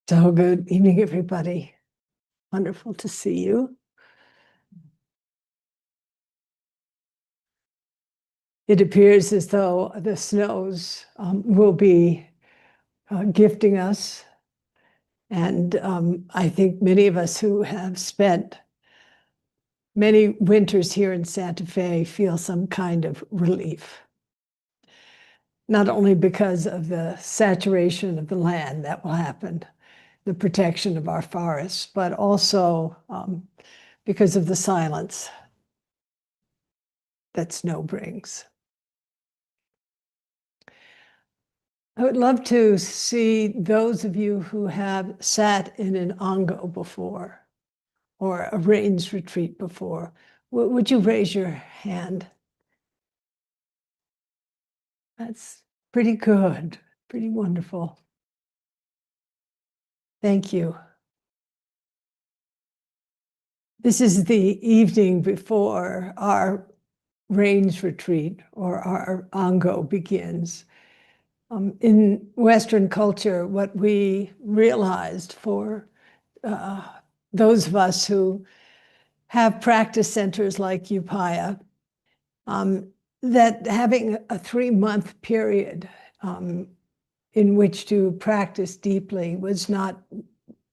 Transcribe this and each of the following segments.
So good evening, everybody. Wonderful to see you. It appears as though the snows will be gifting us. And I think many of us who have spent many winters here in Santa Fe feel some kind of relief. Not only because of the saturation of the land that will happen, the protection of our forests, but also because of the silence that snow brings. I would love to see those of you who have sat in an Ango before or a rains retreat before. Would you raise your hand? That's pretty good, pretty wonderful. Thank you. This is the evening before our rains retreat or our Ango begins. In Western culture, what we realized for those of us who have practice centers like Upaya, that having a 3-month period in which to practice deeply was not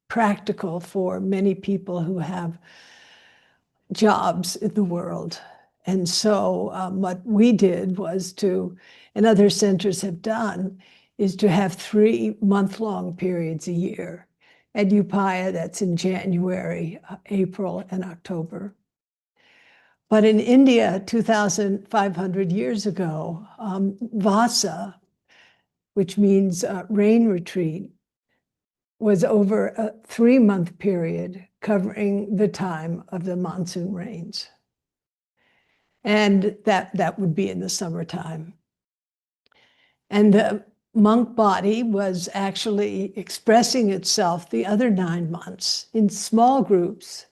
practical for many people who have jobs in the world. And so what we did was to, and other centers have done, is to have 3-month-long periods a year. At Upaya, that's in January, April, and October. But in India, 2,500 years ago, Vasa, which means rain retreat, was over a 3-month period covering the time of the monsoon rains. And that would be in the summertime. And the monk body was actually expressing itself the other 9 months in small groups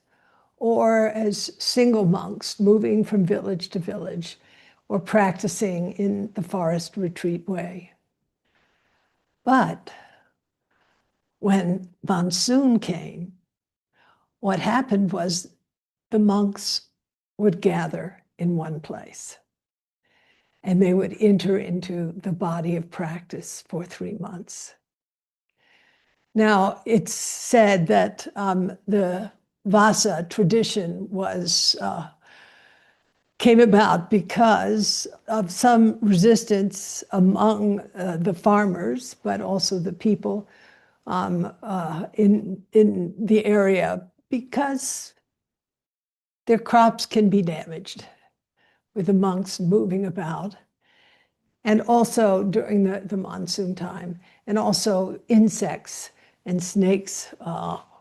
or as single monks moving from village to village or practicing in the forest retreat way. But when monsoon came, what happened was the monks would gather in one place and they would enter into the body of practice for 3 months. Now, it's said that the Vasa tradition came about because of some resistance among the farmers, but also the people in the area, because their crops can be damaged with the monks moving about, and also during the monsoon time, and also insects and snakes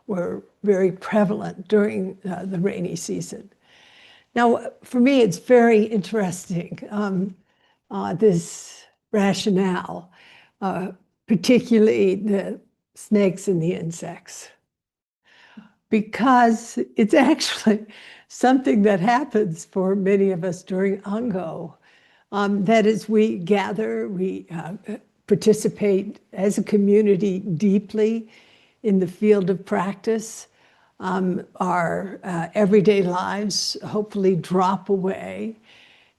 were very prevalent during the rainy season. Now, for me, it's very interesting, this rationale, particularly the snakes and the insects, because it's actually something that happens for many of us during Ango. That is, we gather, we participate as a community deeply in the field of practice. Our everyday lives hopefully drop away.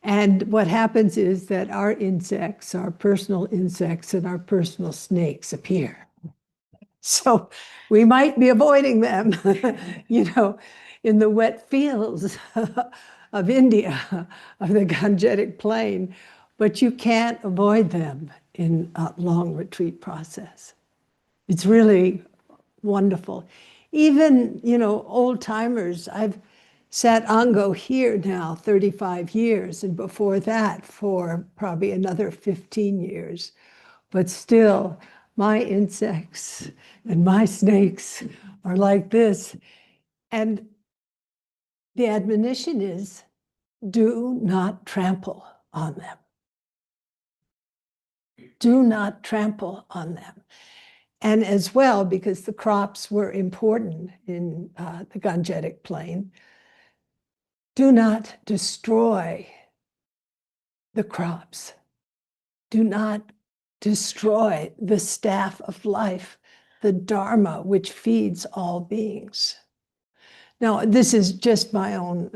And what happens is that our insects, our personal insects and our personal snakes appear. So we might be avoiding them, in the wet fields of India, of the Gangetic Plain, but you can't avoid them in a long retreat process. It's really wonderful. Even, old timers, I've sat Ango here now 35 years, and before that for probably another 15 years. But still, my insects and my snakes are like this. And the admonition is, do not trample on them. Do not trample on them. And as well, because the crops were important in the Gangetic Plain, do not destroy the crops. Do not destroy the staff of life, the Dharma, which feeds all beings. Now, this is just my own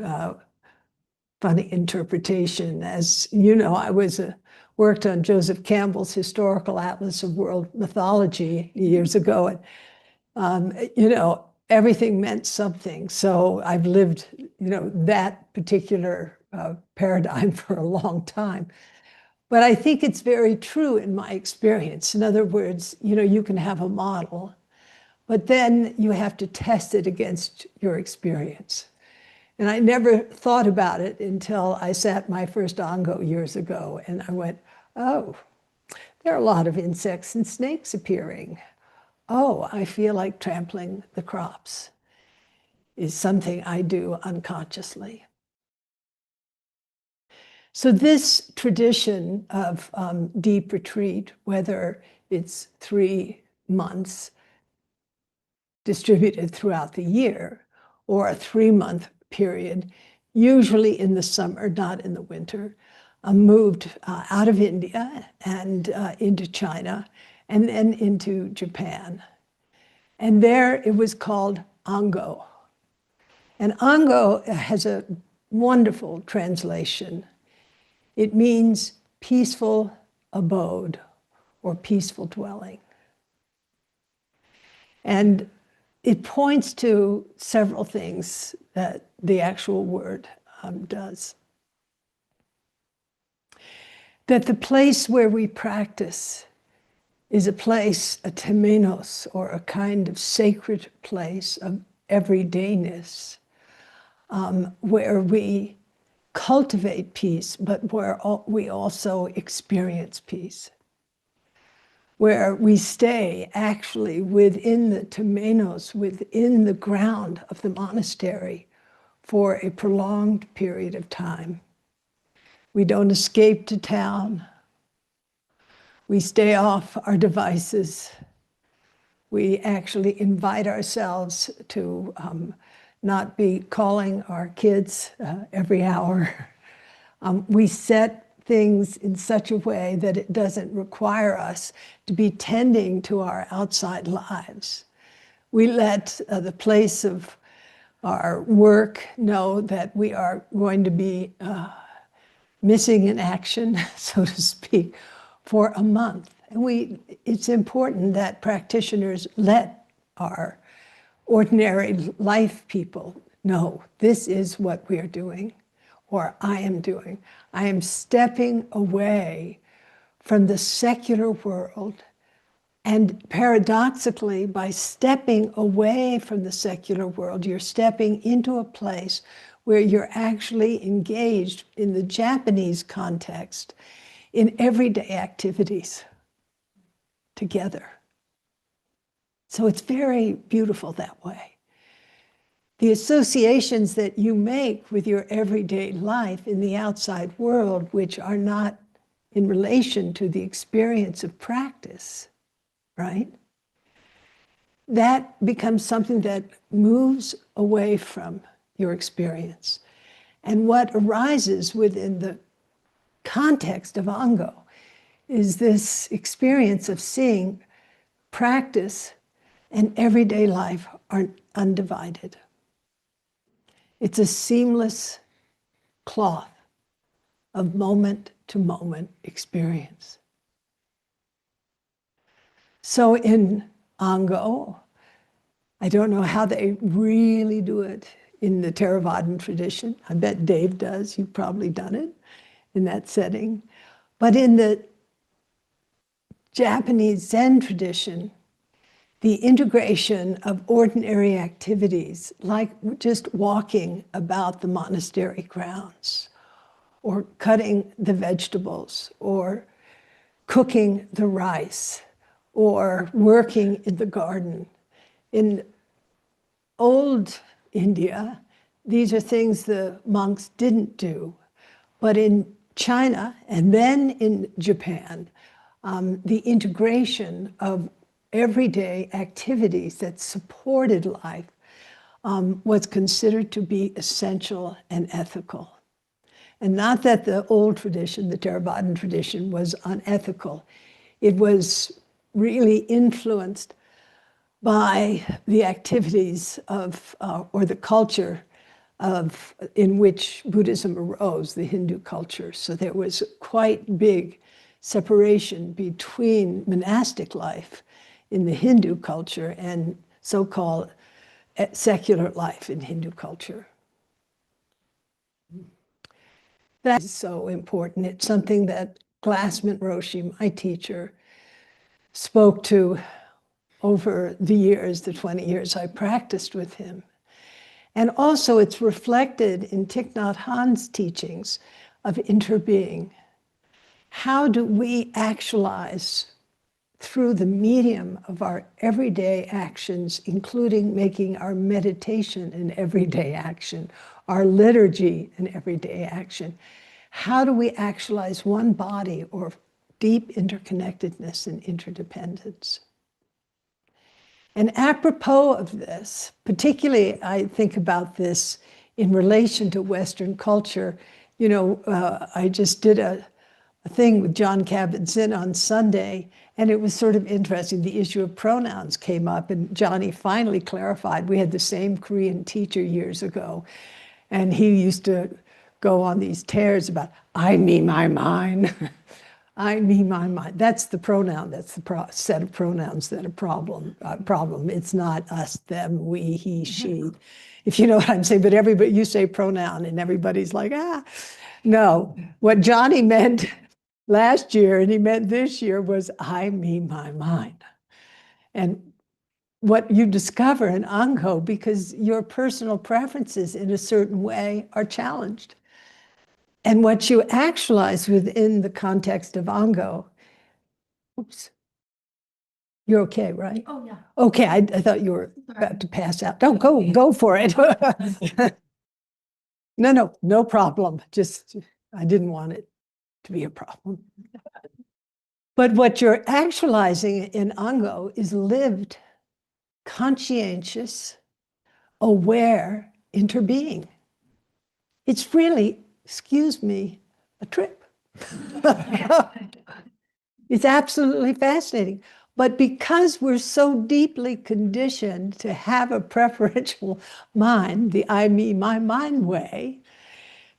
funny interpretation. As you know, I worked on Joseph Campbell's Historical Atlas of World Mythology years ago, and everything meant something. So I've lived, that particular paradigm for a long time. But I think it's very true in my experience. In other words, you can have a model, but then you have to test it against your experience. And I never thought about it until I sat my first Ango years ago, and I went, oh, there are a lot of insects and snakes appearing. Oh, I feel like trampling the crops is something I do unconsciously. So this tradition of deep retreat, whether it's 3 months distributed throughout the year or a 3-month period, usually in the summer, not in the winter, moved out of India and into China and then into Japan. And there it was called Ango. And Ango has a wonderful translation. It means peaceful abode or peaceful dwelling. And it points to several things that the actual word does. That the place where we practice is a place, a temenos, or a kind of sacred place of everydayness, where we cultivate peace, but where we also experience peace. Where we stay actually within the temenos, within the ground of the monastery for a prolonged period of time. We don't escape to town. We stay off our devices. We actually invite ourselves to not be calling our kids every hour. We set things in such a way that it doesn't require us to be tending to our outside lives. We let the place of our work know that we are going to be missing in action, so to speak, for a month. And it's important that practitioners let our ordinary life people know this is what we are doing, or I am doing. I am stepping away from the secular world. And paradoxically, by stepping away from the secular world, you're stepping into a place where you're actually engaged in the Japanese context in everyday activities together. So it's very beautiful that way. The associations that you make with your everyday life in the outside world, which are not in relation to the experience of practice, right? That becomes something that moves away from your experience. And what arises within the context of Ango is this experience of seeing practice and everyday life are undivided. It's a seamless cloth of moment-to-moment experience. So in Ango, I don't know how they really do it in the Theravadan tradition. I bet Dave does. You've probably done it in that setting. But in the Japanese Zen tradition, the integration of ordinary activities, like just walking about the monastery grounds, or cutting the vegetables, or cooking the rice, or working in the garden. In old India, these are things the monks didn't do. But in China, and then in Japan, the integration of everyday activities that supported life was considered to be essential and ethical. And not that the old tradition, the Theravadan tradition, was unethical. It was really influenced by the activities of, or the culture of, in which Buddhism arose, the Hindu culture. So there was quite big separation between monastic life in the Hindu culture and so-called secular life in Hindu culture. That is so important. It's something that Glassman Roshi, my teacher, spoke to over the years, the 20 years I practiced with him. And also it's reflected in Thich Nhat Hanh's teachings of interbeing. How do we actualize through the medium of our everyday actions, including making our meditation an everyday action, our liturgy an everyday action? How do we actualize one body or deep interconnectedness and interdependence? And apropos of this, particularly I think about this in relation to Western culture. You know, I just did a thing with John Kabat-Zinn on Sunday, and it was sort of interesting. The issue of pronouns came up, and Johnny finally clarified. We had the same Korean teacher years ago, and he used to go on these tears about, I, me, my, mine. I, me, my, mine. That's the pronoun. That's the set of pronouns that are problem. It's not us, them, we, he, she. If you know what I'm saying, but everybody, you say pronoun and everybody's like, ah. No, what Johnny meant last year and he meant this year was I, me, my, mine. And what you discover in Ango, because your personal preferences in a certain way are challenged. And what you actualize within the context of Ango, oops, you're okay, right? Oh, yeah. Okay, I thought you were about to pass out. Don't go for it. No problem. Just, I didn't want it to be a problem. But what you're actualizing in Ango is lived, conscientious, aware interbeing. It's really, excuse me, a trip. It's absolutely fascinating. But because we're so deeply conditioned to have a preferential mind, the I, me, my, mine way,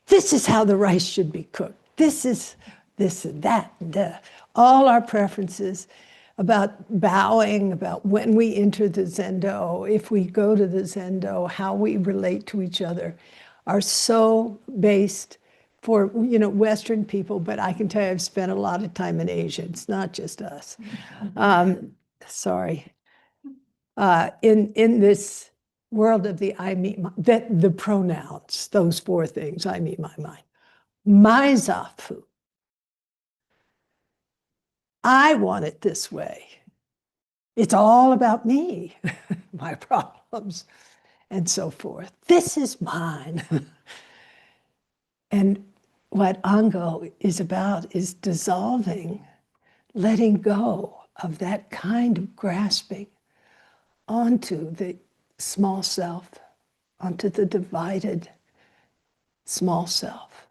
this is how the rice should be cooked. This is this and that, and all our preferences about bowing, about when we enter the zendo, if we go to the zendo, how we relate to each other, are so based for Western people, but I can tell you I've spent a lot of time in Asia. It's not just us. Sorry. In this world of the I, me, my, the pronouns, those four things, I, me, my, mine. My zafu. I want it this way. It's all about me, my problems, and so forth. This is mine. And what Ango is about is dissolving, letting go of that kind of grasping onto the small self, onto the divided small self.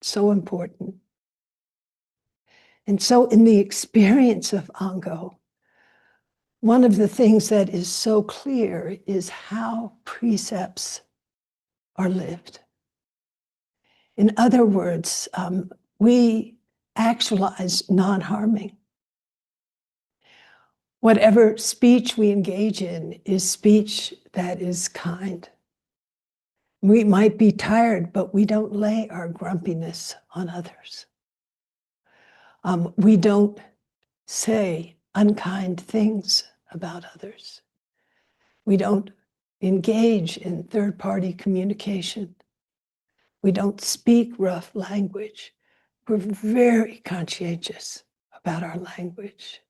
So important. And so in the experience of Ango, one of the things that is so clear is how precepts are lived. In other words, we actualize non-harming. Whatever speech we engage in is speech that is kind. We might be tired, but we don't lay our grumpiness on others. We don't say unkind things about others. We don't engage in third-party communication. We don't speak rough language. We're very conscientious about our language.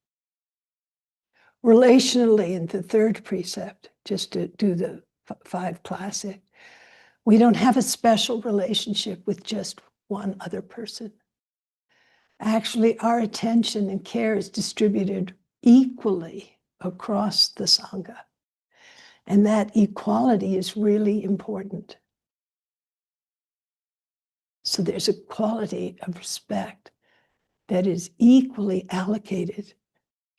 Relationally, in the third precept, just to do the 5 classic, we don't have a special relationship with just one other person. Actually, our attention and care is distributed equally across the Sangha. And that equality is really important. So there's a quality of respect that is equally allocated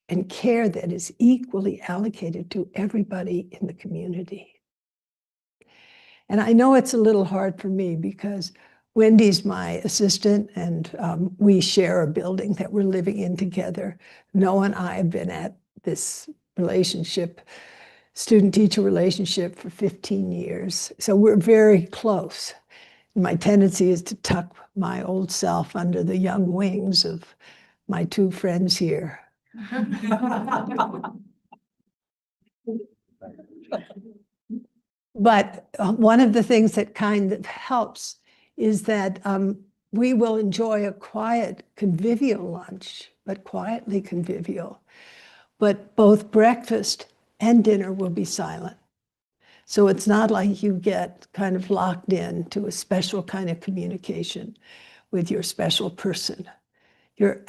and care that is equally allocated to everybody in the community. And I know it's a little hard for me because Wendy's my assistant, and we share a building that we're living in together. Noah and I have been at this relationship, student-teacher relationship, for 15 years. So we're very close. My tendency is to tuck my old self under the young wings of my two friends here. But one of the things that kind of helps is that we will enjoy a quiet, convivial lunch, but quietly convivial. But both breakfast and dinner will be silent. So it's not like you get kind of locked in to a special kind of communication with your special person. We're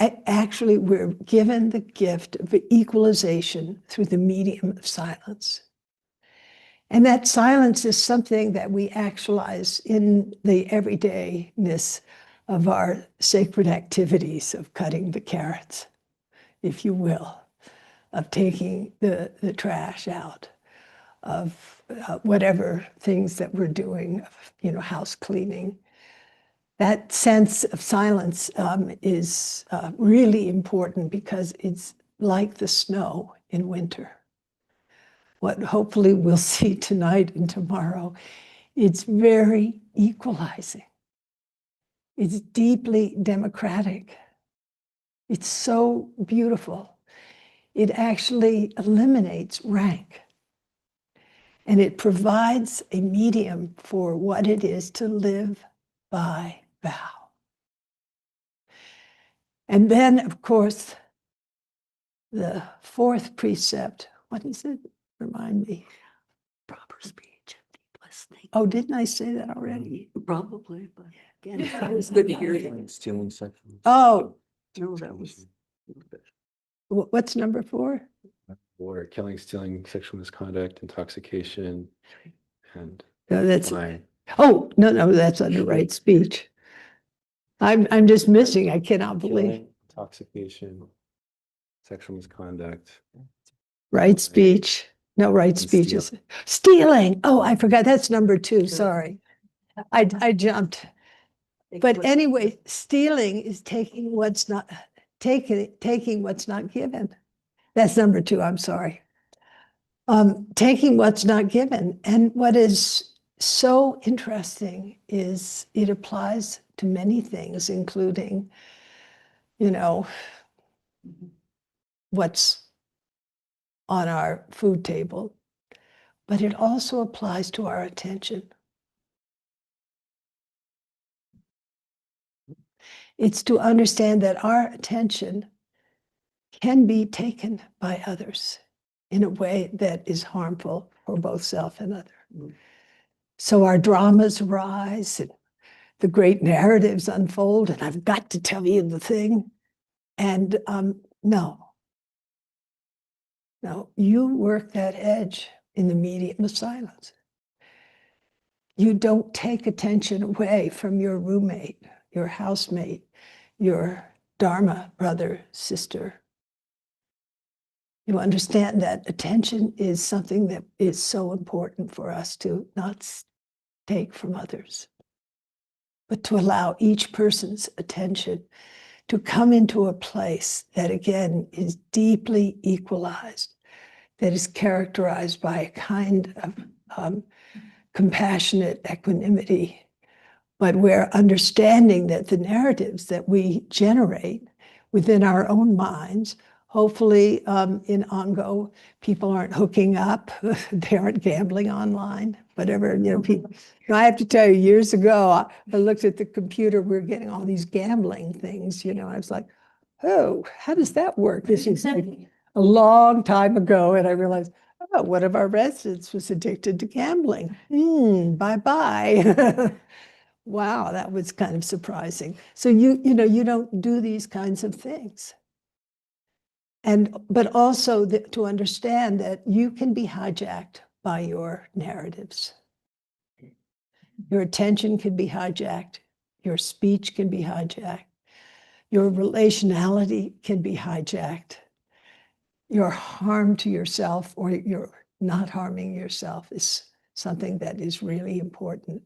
given the gift of equalization through the medium of silence. And that silence is something that we actualize in the everydayness of our sacred activities of cutting the carrots, if you will, of taking the trash out, of whatever things that we're doing, house cleaning. That sense of silence is really important because it's like the snow in winter. What hopefully we'll see tonight and tomorrow, it's very equalizing. It's deeply democratic. It's so beautiful. It actually eliminates rank. And it provides a medium for what it is to live by vow. And then, of course, the fourth precept, what is it? Remind me. Proper speech and deep listening. Oh, didn't I say that already? Probably, but again, it's good to hear you. Stealing sections. Oh, No, that was. what's number 4? Or killing, stealing, sexual misconduct, intoxication, and No, that's, lying. oh, no, that's under right speech. I'm just missing, I cannot believe. Killing, intoxication, sexual misconduct. Right speech. No, right And speech is stealing. Oh, I forgot. That's number 2. Sorry. I jumped. But anyway, stealing is taking what's not taking what's not given. That's number 2. I'm sorry. Taking what's not given. And what is so interesting is it applies to many things, including, what's on our food table, but it also applies to our attention. It's to understand that our attention can be taken by others in a way that is harmful for both self and other. So our dramas arise and the great narratives unfold, and I've got to tell you the thing. And no, you work that edge in the medium of silence. You don't take attention away from your roommate, your housemate, your Dharma brother, sister. You understand that attention is something that is so important for us to not take from others, but to allow each person's attention to come into a place that, again, is deeply equalized, that is characterized by a kind of compassionate equanimity, but where understanding that the narratives that we generate within our own minds, hopefully in Ango, people aren't hooking up, they aren't gambling online, whatever, people. I have to tell you, years ago, I looked at the computer, we were getting all these gambling things, I was like, oh, how does that work? This is like a long time ago, and I realized, oh, one of our residents was addicted to gambling. Bye-bye. Wow, that was kind of surprising. So you don't do these kinds of things. But also to understand that you can be hijacked by your narratives. Your attention can be hijacked. Your speech can be hijacked. Your relationality can be hijacked. Your harm to yourself or your not harming yourself is something that is really important.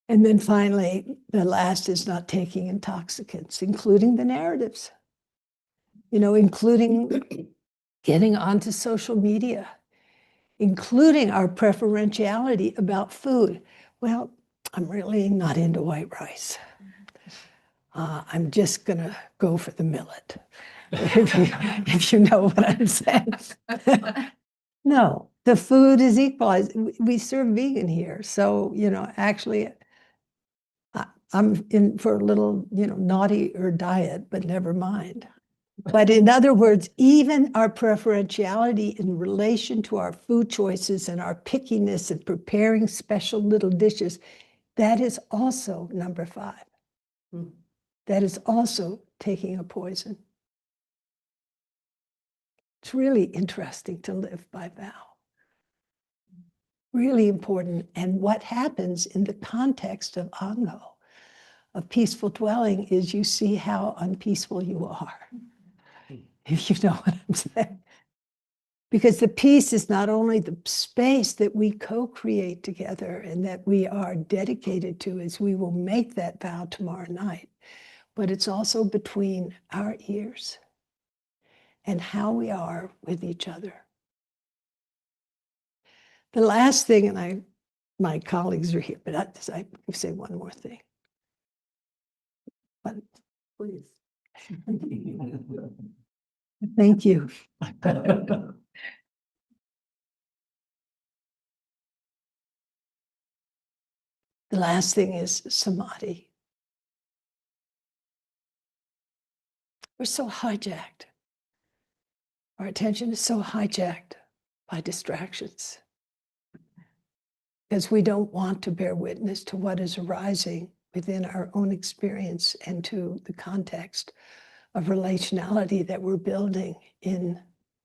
And then finally, the last is not taking intoxicants, including the narratives, including getting onto social media, including our preferentiality about food. Well, I'm really not into white rice. I'm just going to go for the millet, if you know what I'm saying. No, the food is equalized. We serve vegan here. So, actually, I'm in for a little, naughtier diet, but never mind. But in other words, even our preferentiality in relation to our food choices and our pickiness and preparing special little dishes, that is also number 5. That is also taking a poison. It's really interesting to live by vow. Really important. And what happens in the context of Ango, of peaceful dwelling, is you see how unpeaceful you are, if you know what I'm saying. Because the peace is not only the space that we co-create together and that we are dedicated to as we will make that vow tomorrow night, but it's also between our ears and how we are with each other. The last thing, and my colleagues are here, but I say one more thing. But Please. thank you. The last thing is samadhi. We're so hijacked. Our attention is so hijacked by distractions because we don't want to bear witness to what is arising within our own experience and to the context of relationality that we're building in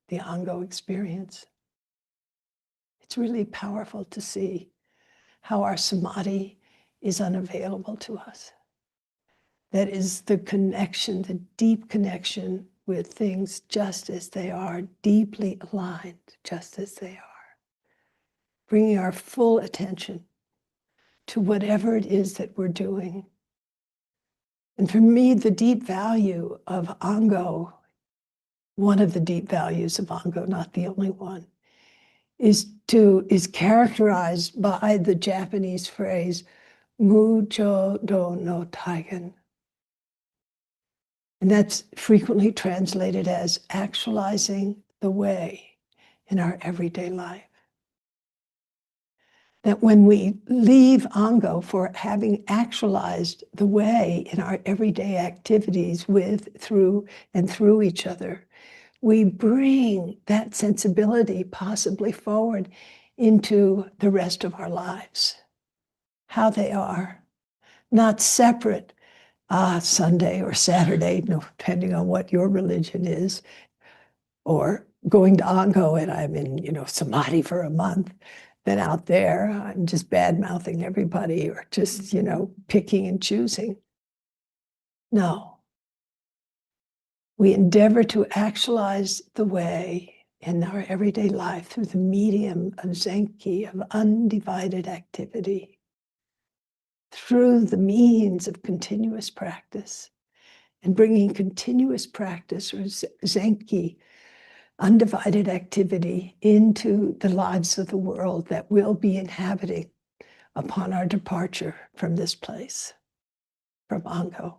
the Ango experience. It's really powerful to see how our samadhi is unavailable to us. That is the connection, the deep connection with things just as they are, deeply aligned just as they are. Bringing our full attention to whatever it is that we're doing. And for me, the deep value of Ango, one of the deep values of Ango, not the only one, is characterized by the Japanese phrase, Mujo do no Taigen. And that's frequently translated as actualizing the way in our everyday life. That when we leave Ango for having actualized the way in our everyday activities with, through, and through each other, we bring that sensibility possibly forward into the rest of our lives. How they are, not separate, Sunday or Saturday, depending on what your religion is, or going to Ango and I'm in, samadhi for a month. Then out there, I'm just bad-mouthing everybody or just, picking and choosing. No. We endeavor to actualize the way in our everyday life through the medium of Zenki, of undivided activity, through the means of continuous practice, and bringing continuous practice, or Zenki, undivided activity, into the lives of the world that we'll be inhabiting upon our departure from this place, from Ango,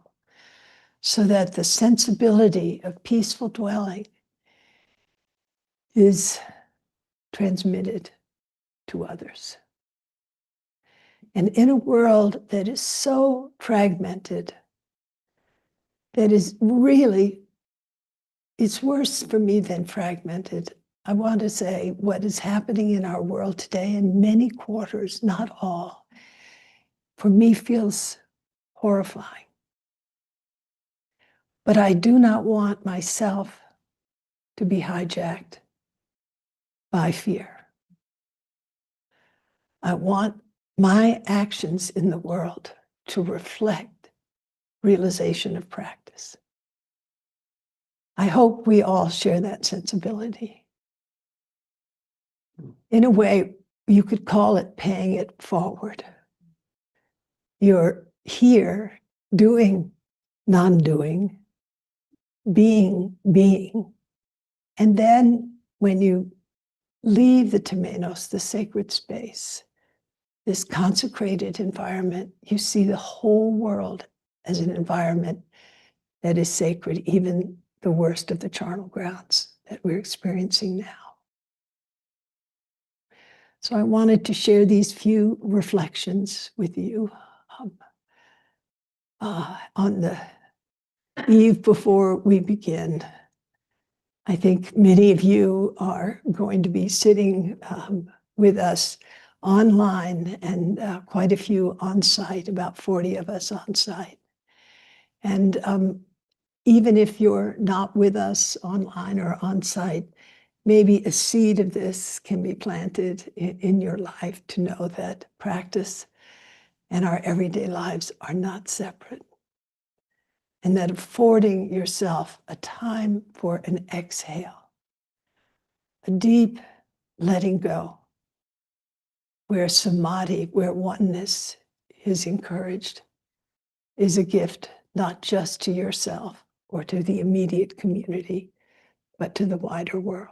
so that the sensibility of peaceful dwelling is transmitted to others. And in a world that is so fragmented, that is really, it's worse for me than fragmented. I want to say what is happening in our world today in many quarters, not all, for me feels horrifying. But I do not want myself to be hijacked by fear. I want my actions in the world to reflect realization of practice. I hope we all share that sensibility. In a way, you could call it paying it forward. You're here doing non-doing, being. And then when you leave the temenos, the sacred space, this consecrated environment, you see the whole world as an environment that is sacred, even the worst of the charnel grounds that we're experiencing now. So I wanted to share these few reflections with you on the eve before we begin. I think many of you are going to be sitting with us online and quite a few on site, about 40 of us on site. And even if you're not with us online or on site, maybe a seed of this can be planted in your life to know that practice and our everyday lives are not separate. And that affording yourself a time for an exhale, a deep letting go, where samadhi, where oneness is encouraged, is a gift not just to yourself or to the immediate community, but to the wider world.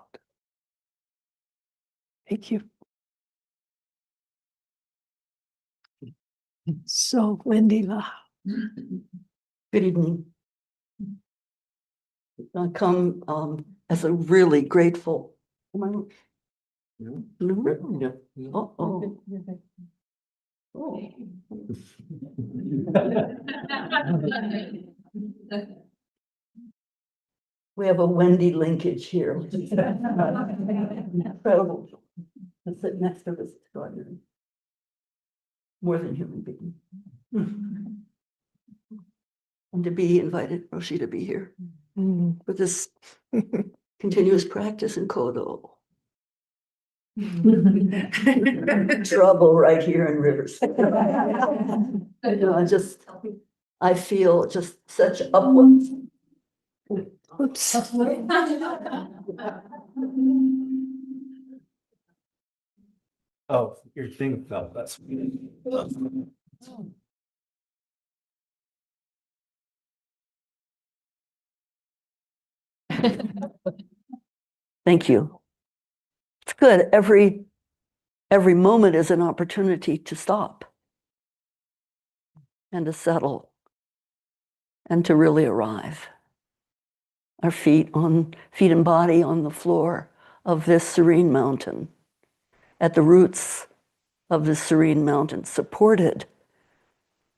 Thank you. So, Wendy La. Good evening. I come as a really grateful. Am I? No. No. Yeah. Oh. Oh. We have a Wendy linkage here. Which is incredible. To sit next to this extraordinary, more than human being. And to be invited, Roshi, to be here for this continuous practice in Kodo. Trouble right here in Rivers. I feel just such upwards. Oops. Oh, your thing fell. That's. Thank you. It's good. Every moment is an opportunity to stop and to settle and to really arrive. Our feet and body on the floor of this serene mountain, at the roots of this serene mountain, supported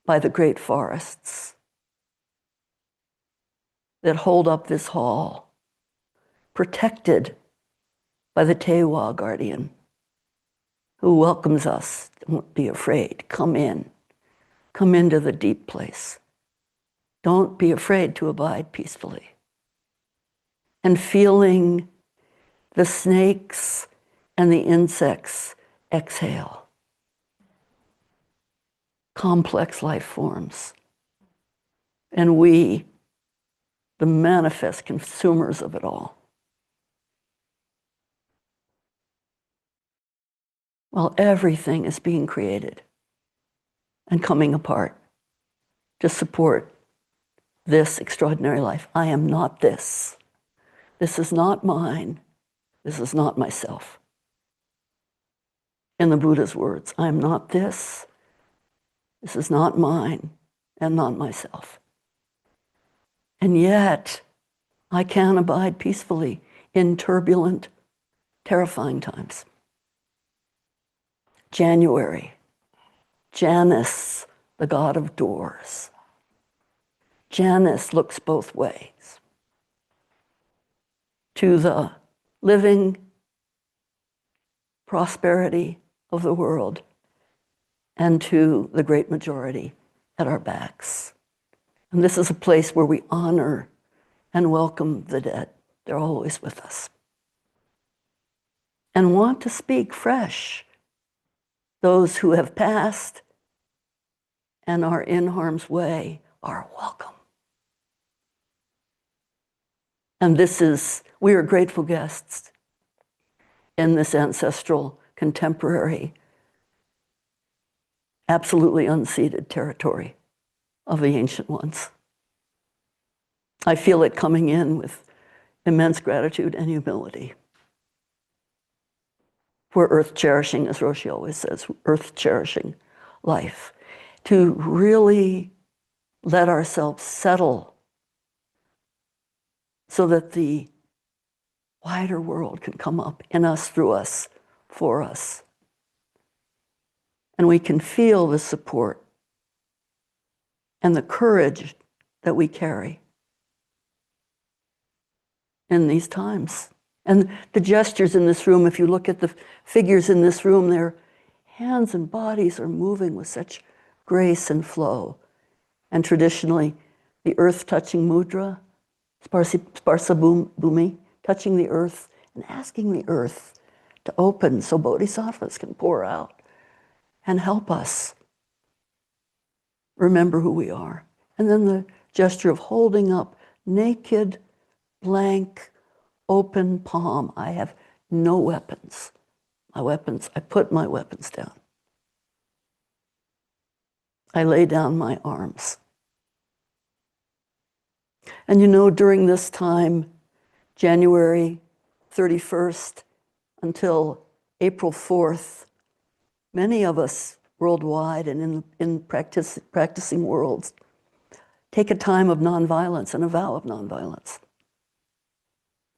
by the great forests that hold up this hall, protected by the Tewa guardian who welcomes us. Don't be afraid. Come in. Come into the deep place. Don't be afraid to abide peacefully. And feeling the snakes and the insects exhale. Complex life forms. And we, the manifest consumers of it all. While everything is being created and coming apart to support this extraordinary life. I am not this. This is not mine. This is not myself. In the Buddha's words, I am not this. This is not mine and not myself. And yet, I can abide peacefully in turbulent, terrifying times. January, Janus, the god of doors. Janus looks both ways. To the living prosperity of the world and to the great majority at our backs. And this is a place where we honor and welcome the dead. They're always with us. And want to speak fresh, those who have passed and are in harm's way are welcome. And we are grateful guests in this ancestral, contemporary, absolutely unceded territory of the ancient ones. I feel it coming in with immense gratitude and humility. We're earth cherishing, as Roshi always says, earth cherishing life. To really let ourselves settle so that the wider world can come up in us, through us, for us. And we can feel the support and the courage that we carry in these times. And the gestures in this room, if you look at the figures in this room, their hands and bodies are moving with such grace and flow. And traditionally, the earth-touching mudra, Sparsa Bhumi, touching the earth and asking the earth to open so bodhisattvas can pour out and help us remember who we are. And then the gesture of holding up naked, blank, open palm. I have no weapons. I put my weapons down. I lay down my arms. And you know, during this time, January 31st until April 4th, many of us worldwide and in practicing worlds take a time of nonviolence and a vow of nonviolence.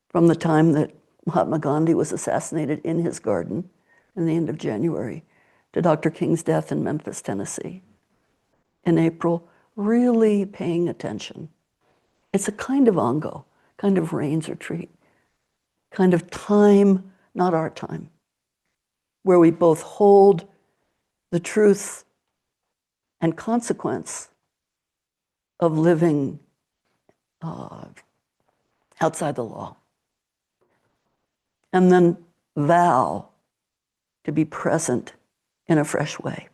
From the time that Mahatma Gandhi was assassinated in his garden in the end of January to Dr. King's death in Memphis, Tennessee in April, really paying attention. It's a kind of Ango, kind of rains retreat, kind of time, not our time, where we both hold the truth and consequence of living outside the law. And then vow to be present in a fresh way.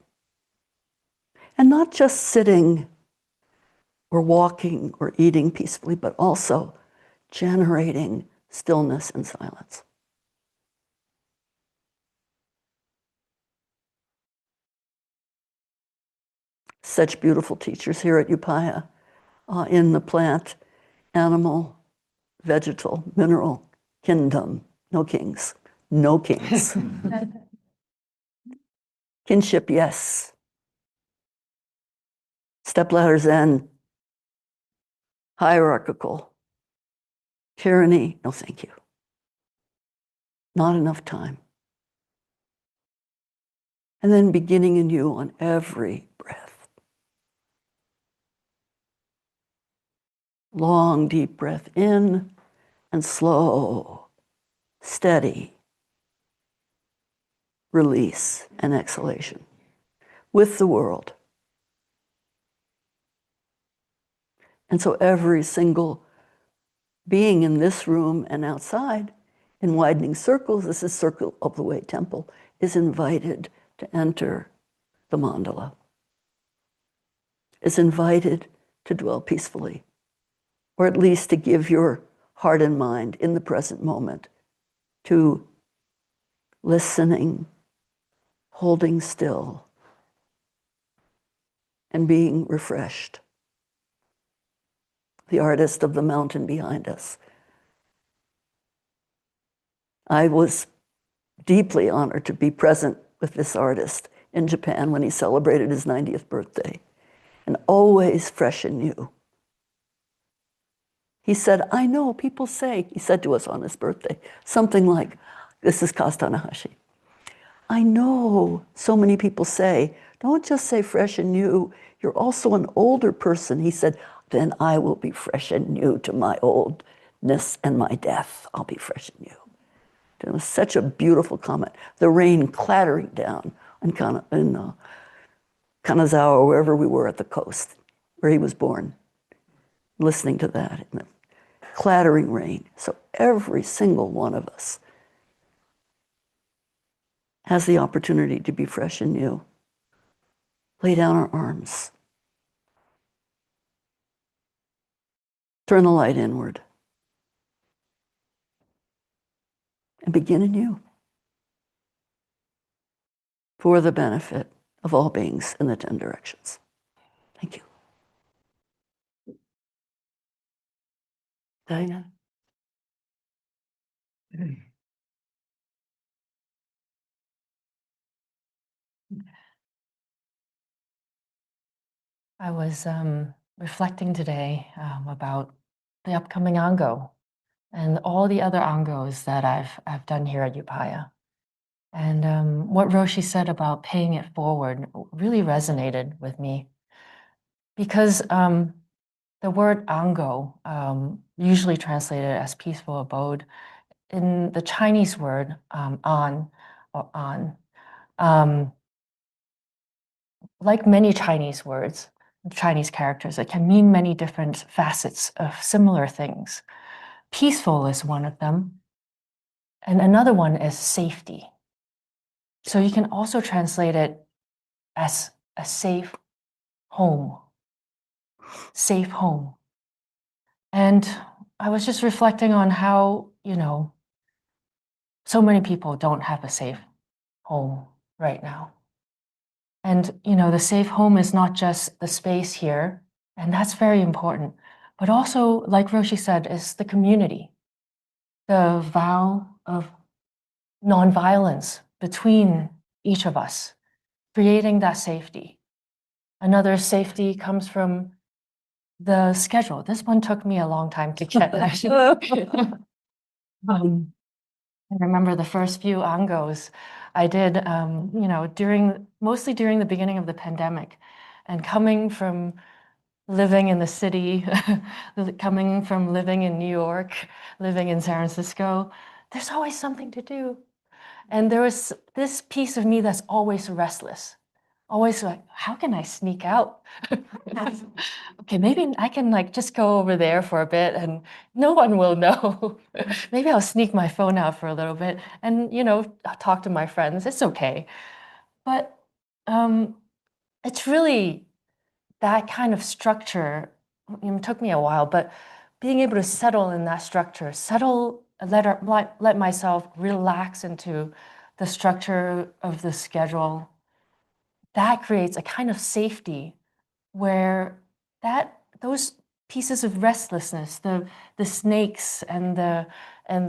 And not just sitting or walking or eating peacefully, but also generating stillness and silence. Such beautiful teachers here at Upaya in the plant, animal, vegetal, mineral kingdom. No kings. No kings. Kinship, yes. Stepladder Zen. Hierarchical. Tyranny, no thank you. Not enough time. And then beginning anew on every breath. Long, deep breath in and slow, steady release and exhalation with the world. And so every single being in this room and outside in widening circles, this is Circle of the Way Temple, is invited to enter the mandala, is invited to dwell peacefully, or at least to give your heart and mind in the present moment to listening, holding still, and being refreshed. The artist of the mountain behind us. I was deeply honored to be present with this artist in Japan when he celebrated his 90th birthday, and always fresh and new. He said, I know people say, he said to us on his birthday, something like, this is Kaz Tanahashi, I know so many people say, don't just say fresh and new, you're also an older person. He said, then I will be fresh and new to my oldness and my death. I'll be fresh and new. It was such a beautiful comment. The rain clattering down in Kanazawa, wherever we were at the coast, where he was born, listening to that, and the clattering rain. So every single one of us has the opportunity to be fresh and new. Lay down our arms. Turn the light inward. And begin anew. For the benefit of all beings in the 10 directions. Thank you. Dainin. I was reflecting today about the upcoming Ango and all the other Angos that I've done here at Upaya. And what Roshi said about paying it forward really resonated with me because the word Ango, usually translated as peaceful abode, in the Chinese word an or an, like many Chinese words, Chinese characters, it can mean many different facets of similar things. Peaceful is one of them, and another one is safety. So you can also translate it as a safe home. Safe home. And I was just reflecting on how, so many people don't have a safe home right now. And, the safe home is not just the space here, and that's very important, but also, like Roshi said, is the community, the vow of nonviolence between each of us, creating that safety. Another safety comes from the schedule. This one took me a long time to get, actually. I remember the first few Angos I did, mostly during the beginning of the pandemic, and coming from living in the city, coming from living in New York, living in San Francisco, there's always something to do. And there was this piece of me that's always restless, always like, how can I sneak out? Okay, maybe I can just go over there for a bit and no one will know. Maybe I'll sneak my phone out for a little bit and, talk to my friends. It's okay. But it's really that kind of structure. It took me a while, but being able to settle in that structure, let myself relax into the structure of the schedule, that creates a kind of safety where those pieces of restlessness, the snakes and the and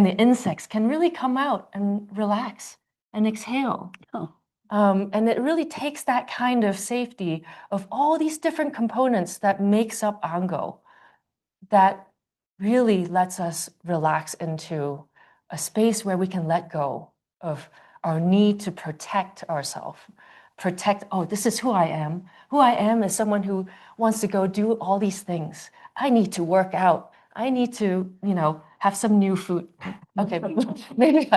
the insects can really come out and relax and exhale. Oh. And it really takes that kind of safety of all these different components that makes up Ango, that really lets us relax into a space where we can let go of our need to protect ourselves. Oh, this is who I am. Who I am is someone who wants to go do all these things. I need to work out. I need to, have some new food. Okay, maybe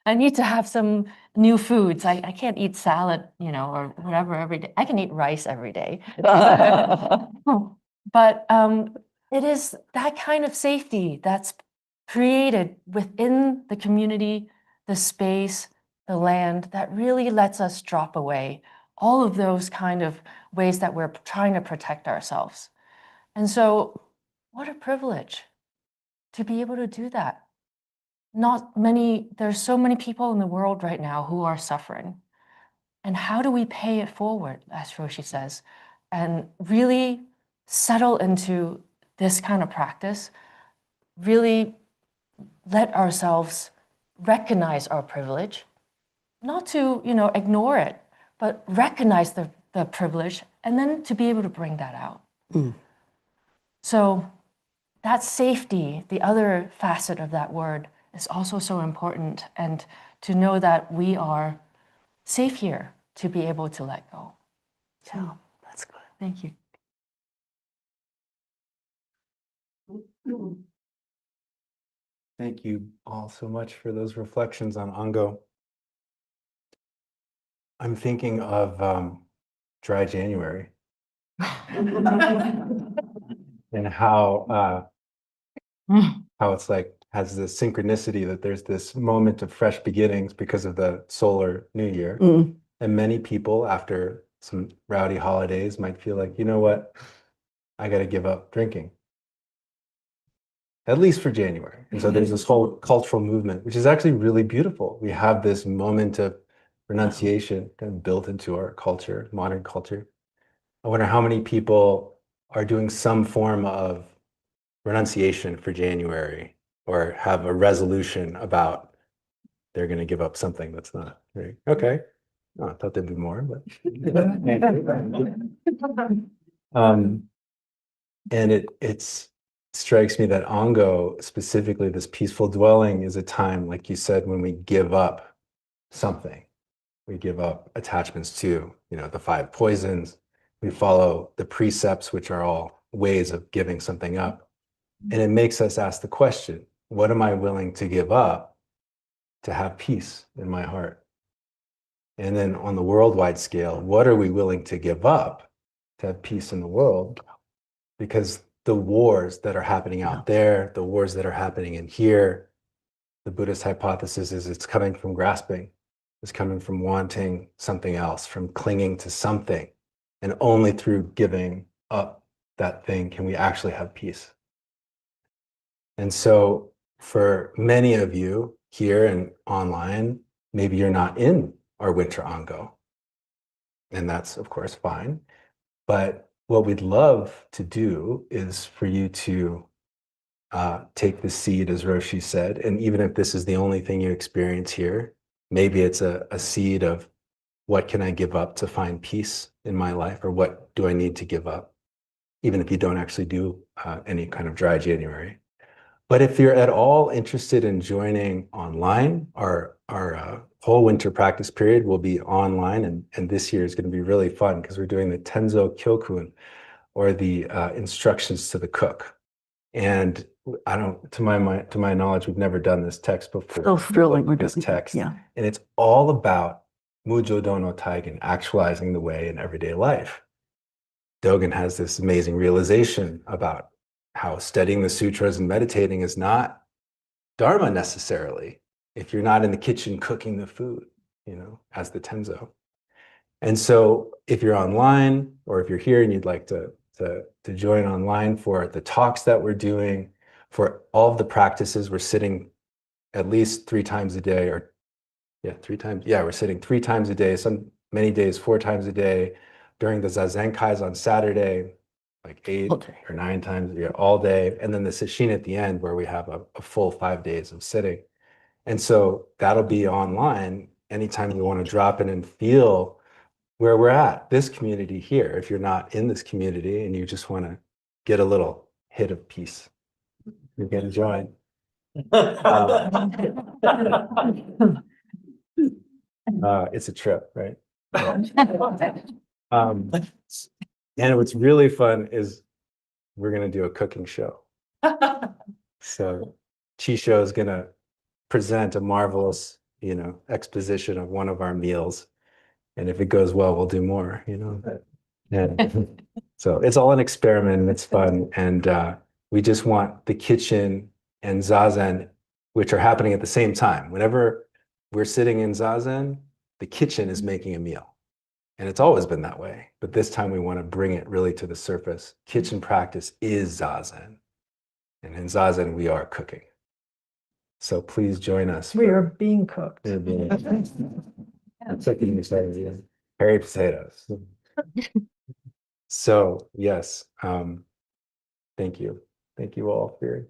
I need to have some new foods. I can't eat salad, or whatever every day. I can eat rice every day. But it is that kind of safety that's created within the community, the space, the land, that really lets us drop away all of those kind of ways that we're trying to protect ourselves. And so, what a privilege to be able to do that. There's so many people in the world right now who are suffering. And how do we pay it forward, as Roshi says, and really settle into this kind of practice, really let ourselves recognize our privilege, not to, ignore it, but recognize the privilege, and then to be able to bring that out. So that safety, the other facet of that word, is also so important, and to know that we are safe here to be able to let go. So That's good. thank you. Thank you all so much for those reflections on Ango. I'm thinking of dry January and how it's has this synchronicity that there's this moment of fresh beginnings because of the solar new year. And many people, after some rowdy holidays, might feel like, you know what, I got to give up drinking. at least for January. And so there's this whole cultural movement, which is actually really beautiful. We have this moment of renunciation kind of built into our culture, modern culture. I wonder how many people are doing some form of renunciation for January or have a resolution about they're going to give up something that's not right. Okay. Oh, I thought there'd be more, but and it strikes me that Ango, specifically this peaceful dwelling, is a time, like you said, when we give up something. We give up attachments to, the 5 poisons. We follow the precepts, which are all ways of giving something up. And it makes us ask the question, what am I willing to give up to have peace in my heart? And then on the worldwide scale, what are we willing to give up to have peace in the world? Because the wars that are happening out there, the wars that are happening in here, the Buddhist hypothesis is it's coming from grasping. It's coming from wanting something else, from clinging to something. And only through giving up that thing can we actually have peace. And so for many of you here and online, maybe you're not in our winter Ango. And that's, of course, fine. But what we'd love to do is for you to take the seed, as Roshi said, and even if this is the only thing you experience here, maybe it's a seed of what can I give up to find peace in my life, or what do I need to give up, even if you don't actually do any kind of dry January. But if you're at all interested in joining online, our whole winter practice period will be online, and this year is going to be really fun because we're doing the Tenzo Kyokun, or the instructions to the cook. And I don't, to my knowledge, we've never done this text before. So thrilling. We're This doing text, yeah. and it's all about Mujo Dono Taigen, actualizing the way in everyday life. Dogen has this amazing realization about how studying the sutras and meditating is not Dharma necessarily, if you're not in the kitchen cooking the food, as the Tenzo. And so if you're online, or if you're here and you'd like to join online for the talks that we're doing, for all of the practices, we're sitting at least 3 times a day, or 3 times. Yeah, we're sitting 3 times a day, many days 4 times a day. During the Zazen Kais on Saturday, like 8 or 9 times, all day. And then the sesshin at the end, where we have a full 5 days of sitting. And so that'll be online anytime you want to drop in and feel where we're at, this community here. If you're not in this community and you just want to get a little hit of peace, you can join. It's a trip, right? And what's really fun is we're going to do a cooking show. So Chisho is going to present a marvelous, exposition of one of our meals. And if it goes well, we'll do more, And so it's all an experiment, and it's fun. And we just want the kitchen and Zazen, which are happening at the same time. Whenever we're sitting in Zazen, the kitchen is making a meal. And it's always been that way. But this time we want to bring it really to the surface. Kitchen practice is Zazen. And in Zazen, we are cooking. So please join us. We are being cooked. Cooking Harry potatoes. So yes, thank you. Thank you all for your